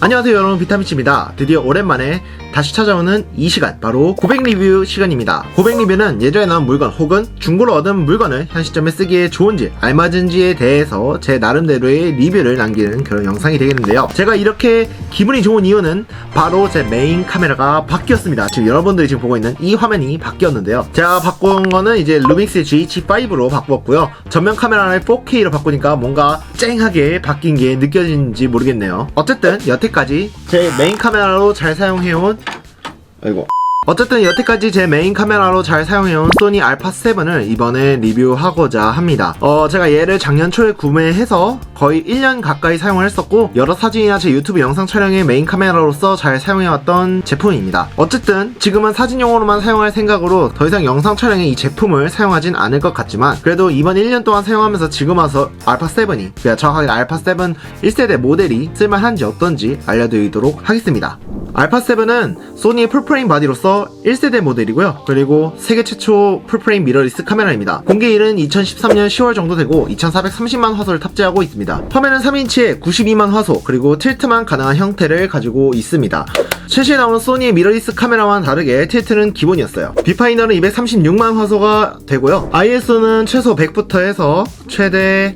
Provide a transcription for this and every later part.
안녕하세요 여러분, 비타민C입니다. 드디어 오랜만에 다시 찾아오는 이 시간, 바로 고백 리뷰 시간입니다. 고백 리뷰는 예전에 나온 물건 혹은 중고로 얻은 물건을 현 시점에 쓰기에 좋은지 알맞은지에 대해서 제 나름대로의 리뷰를 남기는 그런 영상이 되겠는데요. 제가 이렇게 기분이 좋은 이유는 바로 제 메인 카메라가 바뀌었습니다. 지금 여러분들이 지금 보고 있는 이 화면이 바뀌었는데요. 제가 바꾼 거는 이제 루믹스 GH5로 바꾸었고요. 전면 카메라를 4K로 바꾸니까 뭔가 쨍하게 바뀐 게 느껴지는지 모르겠네요. 어쨌든 여태까지 제 메인 카메라로 잘 사용해온 제 메인 카메라로 잘 사용해온 소니 알파7을 이번에 리뷰하고자 합니다. 제가 얘를 작년 초에 구매해서 거의 1년 가까이 사용을 했었고, 여러 사진이나 제 유튜브 영상 촬영에 메인 카메라로서 잘 사용해왔던 제품입니다. 어쨌든 지금은 사진용으로만 사용할 생각으로 더 이상 영상 촬영에 이 제품을 사용하진 않을 것 같지만, 그래도 이번 1년 동안 사용하면서 지금 와서 알파7이, 그러니까 정확하게 알파7 1세대 모델이 쓸만한지 어떤지 알려드리도록 하겠습니다. 알파7은 소니의 풀프레임 바디로서 1세대 모델이고요. 그리고 세계 최초 풀프레임 미러리스 카메라입니다. 공개일은 2013년 10월 정도 되고 2430만 화소를 탑재하고 있습니다. 화면은 3인치에 92만 화소, 그리고 틸트만 가능한 형태를 가지고 있습니다. 최신에 나오는 소니의 미러리스 카메라와는 다르게 틸트는 기본이었어요. 뷰파인더는 236만 화소가 되고요. ISO는 최소 100부터 해서 최대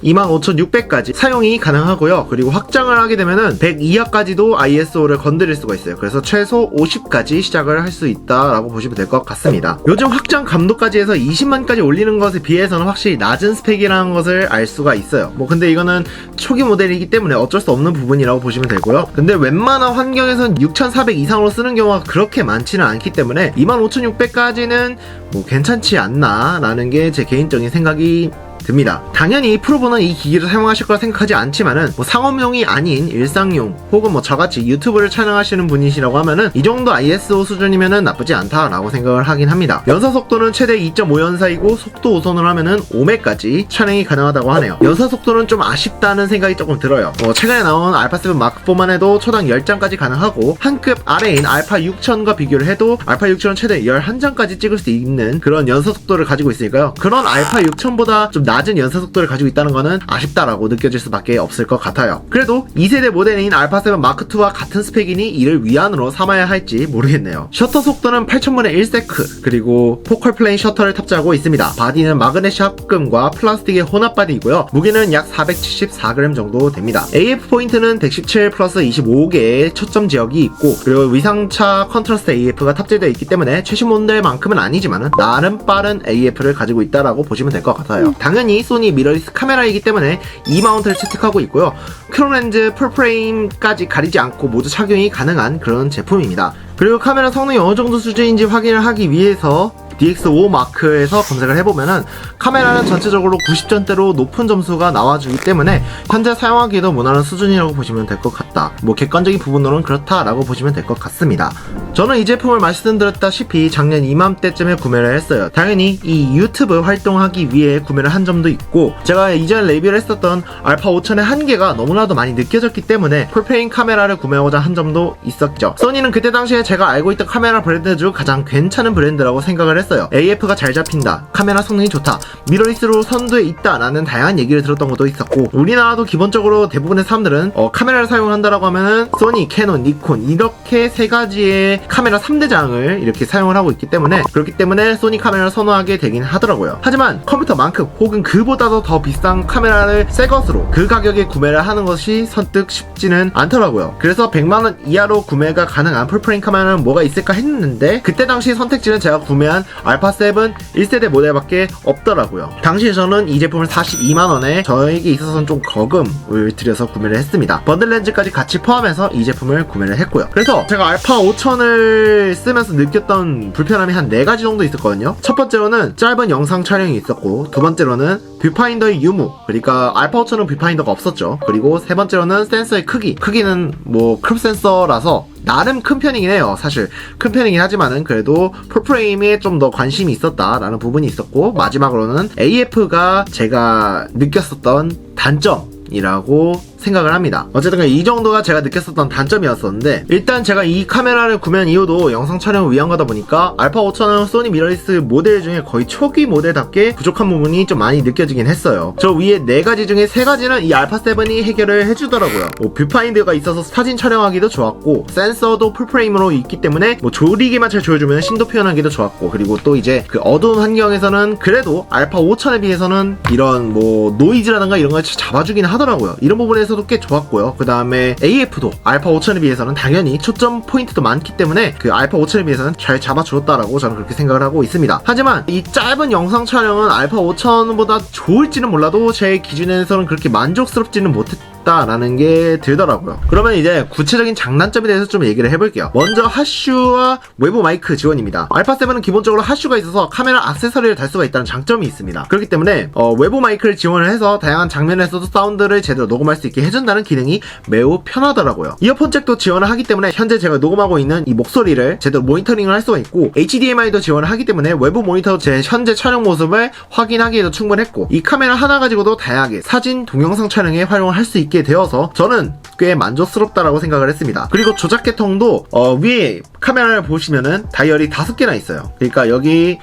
25600까지 사용이 가능하고요. 그리고 확장을 하게 되면은 100 이하까지도 ISO를 건드릴 수가 있어요. 그래서 최소 50까지 시작을 할 수 있다라고 보시면 될 것 같습니다. 요즘 확장 감도까지 해서 20만까지 올리는 것에 비해서는 확실히 낮은 스펙이라는 것을 알 수가 있어요. 근데 이거는 초기 모델이기 때문에 어쩔 수 없는 부분이라고 보시면 되고요. 근데 웬만한 환경에선 6400 이상으로 쓰는 경우가 그렇게 많지는 않기 때문에 25600까지는 괜찮지 않나 라는 게 제 개인적인 생각이 듭니다. 당연히 프로분은 이 기기를 사용하실 거라 생각하지 않지만은 상업용이 아닌 일상용 혹은 저같이 유튜브를 촬영하시는 분이시라고 하면은 이 정도 ISO 수준이면은 나쁘지 않다라고 생각을 하긴 합니다. 연사 속도는 최대 2.5연사이고 속도 우선으로 하면은 5매까지 촬영이 가능하다고 하네요. 연사 속도는 좀 아쉽다는 생각이 조금 들어요. 최근에 나온 알파7 마크4만 해도 초당 10장까지 가능하고, 한 급 아래인 알파 6000과 비교를 해도 알파 6000은 최대 11장까지 찍을 수 있는 그런 연사 속도를 가지고 있으니까요. 그런 알파 6000보다 좀 낮은 연사 속도를 가지고 있다는 거는 아쉽다라고 느껴질 수밖에 없을 것 같아요. 그래도 2세대 모델인 알파7 마크2와 같은 스펙이니 이를 위안으로 삼아야 할지 모르겠네요. 셔터 속도는 8000분의 1세크, 그리고 포컬 플레인 셔터를 탑재하고 있습니다. 바디는 마그네슘 합금과 플라스틱의 혼합 바디이고요. 무게는 약 474g 정도 됩니다. AF 포인트는 117 플러스 25개의 초점 지역이 있고, 그리고 위상차 컨트라스트 AF가 탑재되어 있기 때문에 최신 모델만큼은 아니지만 나름 빠른 AF를 가지고 있다라고 보시면 될 것 같아요. 당연히 소니 미러리스 카메라이기 때문에 이 마운트를 채택하고 있고요. 크롬렌즈 풀프레임까지 가리지 않고 모두 착용이 가능한 그런 제품입니다. 그리고 카메라 성능이 어느 정도 수준인지 확인을 하기 위해서 DX5 마크에서 검색을 해보면은 카메라는 전체적으로 90점대로 높은 점수가 나와주기 때문에 현재 사용하기에도 무난한 수준이라고 보시면 될 것 같다. 객관적인 부분으로는 그렇다라고 보시면 될 것 같습니다. 저는 이 제품을 말씀드렸다시피 작년 이맘때쯤에 구매를 했어요. 당연히 이 유튜브 활동하기 위해 구매를 한 점도 있고, 제가 이전에 레비ュ를 했었던 알파 5000의 한계가 너무나도 많이 느껴졌기 때문에 풀프레임 카메라를 구매하고자 한 점도 있었죠. 소니는 그때 당시에 제가 알고 있던 카메라 브랜드 중 가장 괜찮은 브랜드라고 생각을 했어요. AF가 잘 잡힌다, 카메라 성능이 좋다, 미러리스로 선두에 있다 라는 다양한 얘기를 들었던 것도 있었고, 우리나라도 기본적으로 대부분의 사람들은 카메라를 사용한다라고 하면은 소니, 캐논, 니콘 이렇게 세 가지의 카메라 3대장을 이렇게 사용을 하고 있기 때문에, 그렇기 때문에 소니 카메라를 선호하게 되긴 하더라고요. 하지만 컴퓨터만큼 혹은 그보다도 더 비싼 카메라를 새 것으로 그 가격에 구매를 하는 것이 선뜻 쉽지는 않더라고요. 그래서 100만원 이하로 구매가 가능한 풀프레임 카메라는 뭐가 있을까 했는데, 그때 당시 선택지는 제가 구매한 알파7 1세대 모델밖에 없더라고요. 당시 저는 이 제품을 42만원에 저에게 있어서는 좀 거금을 들여서 구매를 했습니다. 번들 렌즈까지 같이 포함해서 이 제품을 구매를 했고요. 그래서 제가 알파 5000을 쓰면서 느꼈던 불편함이 한 4가지 정도 있었거든요. 첫 번째로는 짧은 영상 촬영이 있었고, 두 번째로는 뷰파인더의 유무, 그러니까 알파 5000은 뷰파인더가 없었죠. 그리고 세 번째로는 센서의 크기는 크롭 센서라서 나름 큰 편이긴 해요. 사실 큰 편이긴 하지만은 그래도 풀프레임에 좀 더 관심이 있었다라는 부분이 있었고, 마지막으로는 AF가 제가 느꼈었던 단점이라고 생각을 합니다. 어쨌든 이 정도가 제가 느꼈었던 단점이었었는데, 일단 제가 이 카메라를 구매한 이유도 영상 촬영을 위한 거다 보니까 알파 5000은 소니 미러리스 모델 중에 거의 초기 모델답게 부족한 부분이 좀 많이 느껴지긴 했어요. 저 위에 4가지 중에 3가지는 이 알파 7이 해결을 해주더라고요. 뷰파인더가 있어서 사진 촬영하기도 좋았고, 센서도 풀프레임으로 있기 때문에 조리기만 잘 조여주면 심도 표현하기도 좋았고, 그리고 또 이제 그 어두운 환경에서는 그래도 알파 5000에 비해서는 이런 노이즈라든가 이런 걸 잡아주긴 하더라고요. 이런 부분에서도 꽤 좋았고요. 그 다음에 AF도 알파 5000에 비해서는 당연히 초점 포인트도 많기 때문에 그 알파 5000에 비해서는 잘 잡아주었다라고 저는 그렇게 생각을 하고 있습니다. 하지만 이 짧은 영상 촬영은 알파 5000보다 좋을지는 몰라도 제 기준에서는 그렇게 만족스럽지는 못했다라는 게 들더라고요. 그러면 이제 구체적인 장단점에 대해서 좀 얘기를 해볼게요. 먼저 핫슈와 외부 마이크 지원입니다. 알파 7은 기본적으로 핫슈가 있어서 카메라 액세서리를 달 수가 있다는 장점이 있습니다. 그렇기 때문에 외부 마이크를 지원을 해서 다양한 장면에서도 사운드를 제대로 녹음할 수 있게 해준다는 기능이 매우 편하더라고요. 이어폰 잭도 지원을 하기 때문에 현재 제가 녹음하고 있는 이 목소리를 제대로 모니터링을 할 수가 있고, HDMI도 지원을 하기 때문에 외부 모니터로 제 현재 촬영 모습을 확인하기에도 충분했고, 이 카메라 하나 가지고도 다양하게 사진, 동영상 촬영에 활용을 할 수 있게 되어서 저는 꽤 만족스럽다라고 생각을 했습니다. 그리고 조작 계통도 위에 카메라를 보시면은 다이얼이 5개나 있어요. 그러니까 여기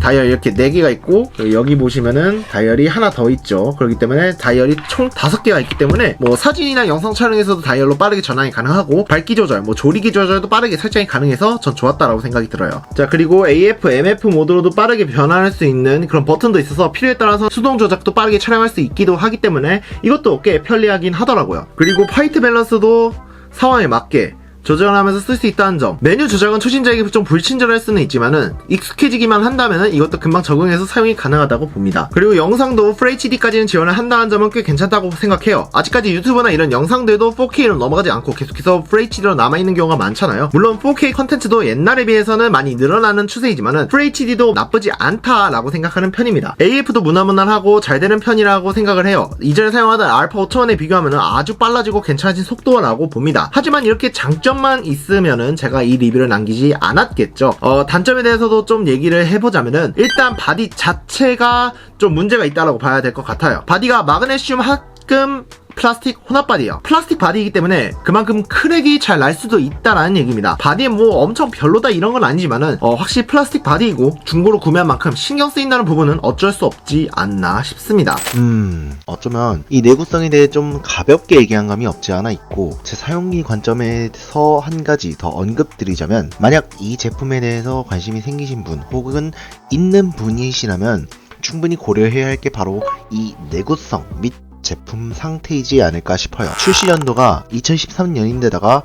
다이얼 이렇게 4개가 있고, 여기 보시면은 다이얼이 하나 더 있죠. 그렇기 때문에 다이얼이 총 5개가 있기 때문에 사진이나 영상 촬영에서도 다이얼로 빠르게 전환이 가능하고, 밝기 조절, 조리기 조절도 빠르게 설정이 가능해서 전 좋았다라고 생각이 들어요. 자, 그리고 AF, MF 모드로도 빠르게 변환할 수 있는 그런 버튼도 있어서 필요에 따라서 수동 조작도 빠르게 촬영할 수 있기도 하기 때문에 이것도 꽤 편리하긴 하더라고요. 그리고 화이트 밸런스도 상황에 맞게 조정하면서 쓸 수 있다는 점. 메뉴 조작은 초심자에게 좀 불친절할 수는 있지만은 익숙해지기만 한다면은 이것도 금방 적응해서 사용이 가능하다고 봅니다. 그리고 영상도 FHD까지는 지원을 한다는 점은 꽤 괜찮다고 생각해요. 아직까지 유튜브나 이런 영상들도 4K로 넘어가지 않고 계속해서 FHD로 남아있는 경우가 많잖아요. 물론 4K 컨텐츠도 옛날에 비해서는 많이 늘어나는 추세이지만은 FHD도 나쁘지 않다라고 생각하는 편입니다. AF도 무난무난하고 잘 되는 편이라고 생각을 해요. 이전에 사용하던 알파 5000에 비교하면은 아주 빨라지고 괜찮아진 속도라고 봅니다. 하지만 이렇게 장점만 있으면은 제가 이 리뷰를 남기지 않았겠죠. 단점에 대해서도 좀 얘기를 해보자면은, 일단 바디 자체가 좀 문제가 있다라고 봐야 될 것 같아요. 바디가 마그네슘 합금 플라스틱 혼합 바디예요. 플라스틱 바디이기 때문에 그만큼 크랙이 잘 날 수도 있다라는 얘기입니다. 바디에 엄청 별로다 이런 건 아니지만은 확실히 플라스틱 바디이고 중고로 구매한 만큼 신경 쓰인다는 부분은 어쩔 수 없지 않나 싶습니다. 어쩌면 이 내구성에 대해 좀 가볍게 얘기한 감이 없지 않아 있고, 제 사용기 관점에서 한 가지 더 언급드리자면, 만약 이 제품에 대해서 관심이 생기신 분 혹은 있는 분이시라면 충분히 고려해야 할 게 바로 이 내구성 및 제품 상태이지 않을까 싶어요. 출시 연도가 2013년인데다가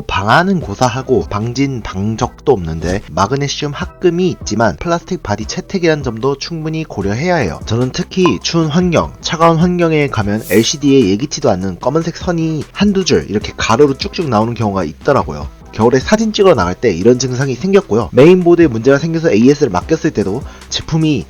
방아는 고사하고 방진 방적도 없는데 마그네슘 합금이 있지만 플라스틱 바디 채택이라는 점도 충분히 고려해야 해요. 저는 특히 추운 환경, 차가운 환경에 가면 LCD에 예기치도 않는 검은색 선이 한두 줄 이렇게 가로로 쭉쭉 나오는 경우가 있더라고요. 겨울에 사진 찍어 나갈 때 이런 증상이 생겼고요. 메인보드에 문제가 생겨서 AS를 맡겼을 때도 제품이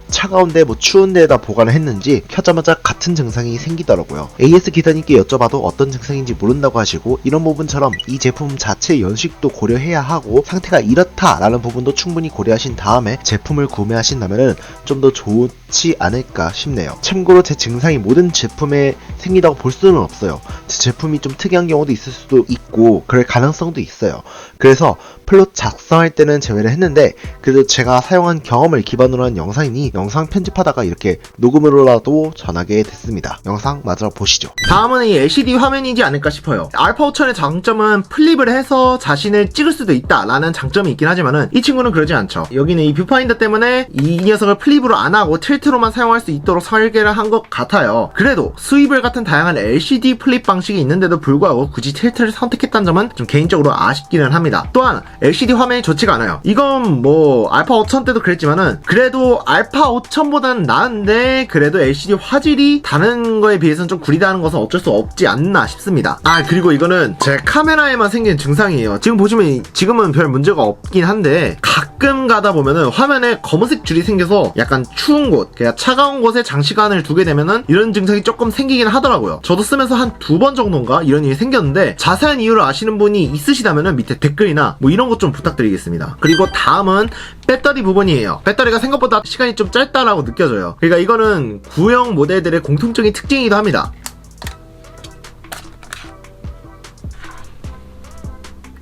차가운데 추운데다 보관을 했는지 켜자마자 같은 증상이 생기더라고요. AS 기사님께 여쭤봐도 어떤 증상인지 모른다고 하시고, 이런 부분처럼 이 제품 자체 연식도 고려해야 하고 상태가 이렇다라는 부분도 충분히 고려하신 다음에 제품을 구매하신다면 좀 더 좋지 않을까 싶네요. 참고로 제 증상이 모든 제품에 생기다고 볼 수는 없어요. 제 제품이 좀 특이한 경우도 있을 수도 있고 그럴 가능성도 있어요. 그래서 플롯 작성할 때는 제외를 했는데, 그래도 제가 사용한 경험을 기반으로 한 영상이니 영상 편집하다가 이렇게 녹음으로라도 전하게 됐습니다. 영상 마저 보시죠. 다음은 이 LCD 화면이지 않을까 싶어요. 알파 5000의 장점은 플립을 해서 자신을 찍을 수도 있다라는 장점이 있긴 하지만은 이 친구는 그러지 않죠. 여기는 이 뷰파인더 때문에 이 녀석을 플립으로 안 하고 틸트로만 사용할 수 있도록 설계를 한 것 같아요. 그래도 스위블 같은 다양한 LCD 플립 방식이 있는데도 불구하고 굳이 틸트를 선택했다는 점은 좀 개인적으로 아쉽기는 합니다. 또한 LCD 화면이 좋지가 않아요. 이건 알파 5000 때도 그랬지만은 그래도 알파 5000보다는 나은데, 그래도 LCD 화질이 다른 거에 비해서는 좀 구리다는 것은 어쩔 수 없지 않나 싶습니다. 그리고 이거는 제 카메라에만 생긴 증상이에요. 지금 보시면 지금은 별 문제가 없긴 한데, 가끔 가다 보면은 화면에 검은색 줄이 생겨서 약간 추운 곳, 그러니까 차가운 곳에 장시간을 두게 되면은 이런 증상이 조금 생기긴 하더라고요. 저도 쓰면서 한 2번 정도인가 이런 일이 생겼는데, 자세한 이유를 아시는 분이 있으시다면은 밑에 댓글이나 이런 것 좀 부탁드리겠습니다. 그리고 다음은 배터리 부분이에요. 배터리가 생각보다 시간이 좀 짧다라고 느껴져요. 그러니까 이거는 구형 모델들의 공통적인 특징이기도 합니다.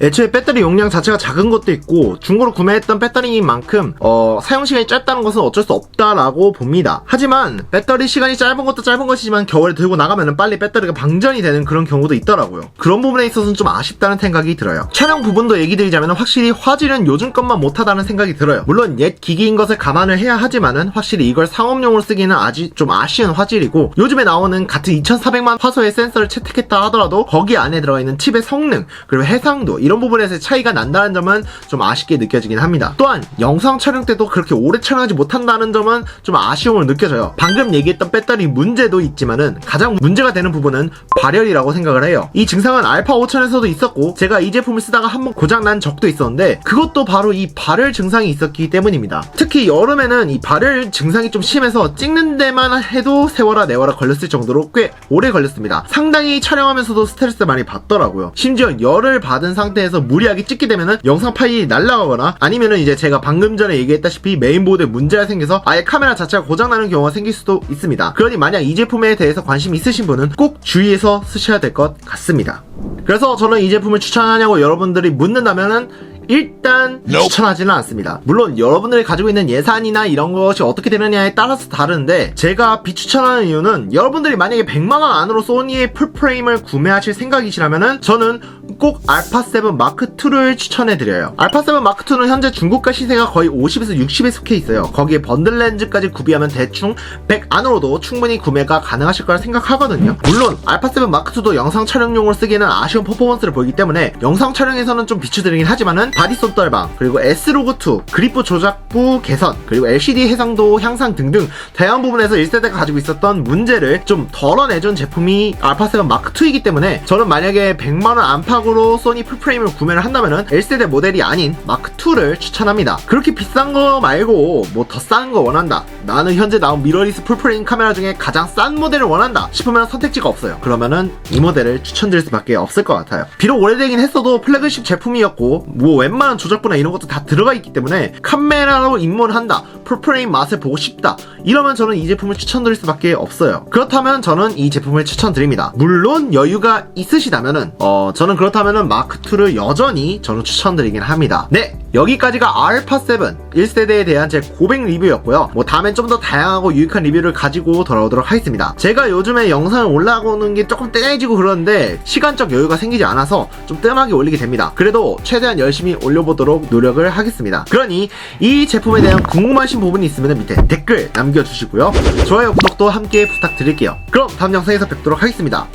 애초에 배터리 용량 자체가 작은 것도 있고 중고로 구매했던 배터리인 만큼 사용시간이 짧다는 것은 어쩔 수 없다라고 봅니다. 하지만 배터리 시간이 짧은 것도 짧은 것이지만 겨울에 들고 나가면 빨리 배터리가 방전이 되는 그런 경우도 있더라고요. 그런 부분에 있어서는 좀 아쉽다는 생각이 들어요. 촬영 부분도 얘기 드리자면 확실히 화질은 요즘 것만 못하다는 생각이 들어요. 물론 옛 기기인 것을 감안을 해야 하지만은 확실히 이걸 상업용으로 쓰기는 아직 좀 아쉬운 화질이고, 요즘에 나오는 같은 2400만 화소의 센서를 채택했다 하더라도 거기 안에 들어가 있는 칩의 성능 그리고 해상도 이런 부분에서 차이가 난다는 점은 좀 아쉽게 느껴지긴 합니다. 또한 영상 촬영 때도 그렇게 오래 촬영하지 못한다는 점은 좀 아쉬움을 느껴져요. 방금 얘기했던 배터리 문제도 있지만은 가장 문제가 되는 부분은 발열이라고 생각을 해요. 이 증상은 알파 5000에서도 있었고 제가 이 제품을 쓰다가 한번 고장난 적도 있었는데 그것도 바로 이 발열 증상이 있었기 때문입니다. 특히 여름에는 이 발열 증상이 좀 심해서 찍는 데만 해도 세월아 네월아 걸렸을 정도로 꽤 오래 걸렸습니다. 상당히 촬영하면서도 스트레스 많이 받더라고요. 심지어 열을 받은 상태에서 무리하게 찍게 되면은 영상 파일이 날아가거나 아니면은 이제 제가 방금 전에 얘기했다시피 메인보드에 문제가 생겨서 아예 카메라 자체가 고장나는 경우가 생길 수도 있습니다. 그러니 만약 이 제품에 대해서 관심이 있으신 분은 꼭 주의해서 쓰셔야 될 것 같습니다. 그래서 저는 이 제품을 추천하냐고 여러분들이 묻는다면은 일단 추천하지는 않습니다. 물론 여러분들이 가지고 있는 예산이나 이런 것이 어떻게 되느냐에 따라서 다른데, 제가 비추천하는 이유는 여러분들이 만약에 100만원 안으로 소니의 풀프레임을 구매하실 생각이시라면은 저는 꼭 알파7 마크2를 추천해드려요. 알파7 마크2는 현재 중고가 시세가 거의 50에서 60에 속해 있어요. 거기에 번들 렌즈까지 구비하면 대충 100 안으로도 충분히 구매가 가능하실 거라 생각하거든요. 물론 알파7 마크2도 영상 촬영용으로 쓰기에는 아쉬운 퍼포먼스를 보이기 때문에 영상 촬영에서는 좀 비추드리긴 하지만은 바디손 떨방, 그리고 S로그2, 그리프 조작부 개선, 그리고 LCD 해상도 향상 등등 다양한 부분에서 1세대가 가지고 있었던 문제를 좀 덜어내준 제품이 알파7 마크2이기 때문에 저는 만약에 100만원 안팎으로 소니 풀프레임을 구매를 한다면은 1세대 모델이 아닌 마크2를 추천합니다. 그렇게 비싼 거 말고 뭐 더 싼 거 원한다, 나는 현재 나온 미러리스 풀프레임 카메라 중에 가장 싼 모델을 원한다 싶으면 선택지가 없어요. 그러면은 이 모델을 추천드릴 수밖에 없을 것 같아요. 비록 오래되긴 했어도 플래그십 제품이었고 뭐 웬만한 조작부나 이런 것도 다 들어가 있기 때문에 카메라로 입문을 한다, 풀프레임 맛을 보고 싶다 이러면 저는 이 제품을 추천드릴 수밖에 없어요. 그렇다면 저는 이 제품을 추천드립니다. 물론 여유가 있으시다면은 저는 그렇다면은 마크2를 여전히 저는 추천드리긴 합니다. 네, 여기까지가 알파7 1세대에 대한 제 고백 리뷰였고요. 뭐 다음엔 좀 더 다양하고 유익한 리뷰를 가지고 돌아오도록 하겠습니다. 제가 요즘에 영상을 올라오는 게 조금 떼지고 그러는데 시간적 여유가 생기지 않아서 좀 뜸하게 올리게 됩니다. 그래도 최대한 열심히 올려보도록 노력을 하겠습니다. 그러니 이 제품에 대한 궁금하신 부분이 있으면 밑에 댓글 남겨주시고요. 좋아요, 구독도 함께 부탁드릴게요. 그럼 다음 영상에서 뵙도록 하겠습니다.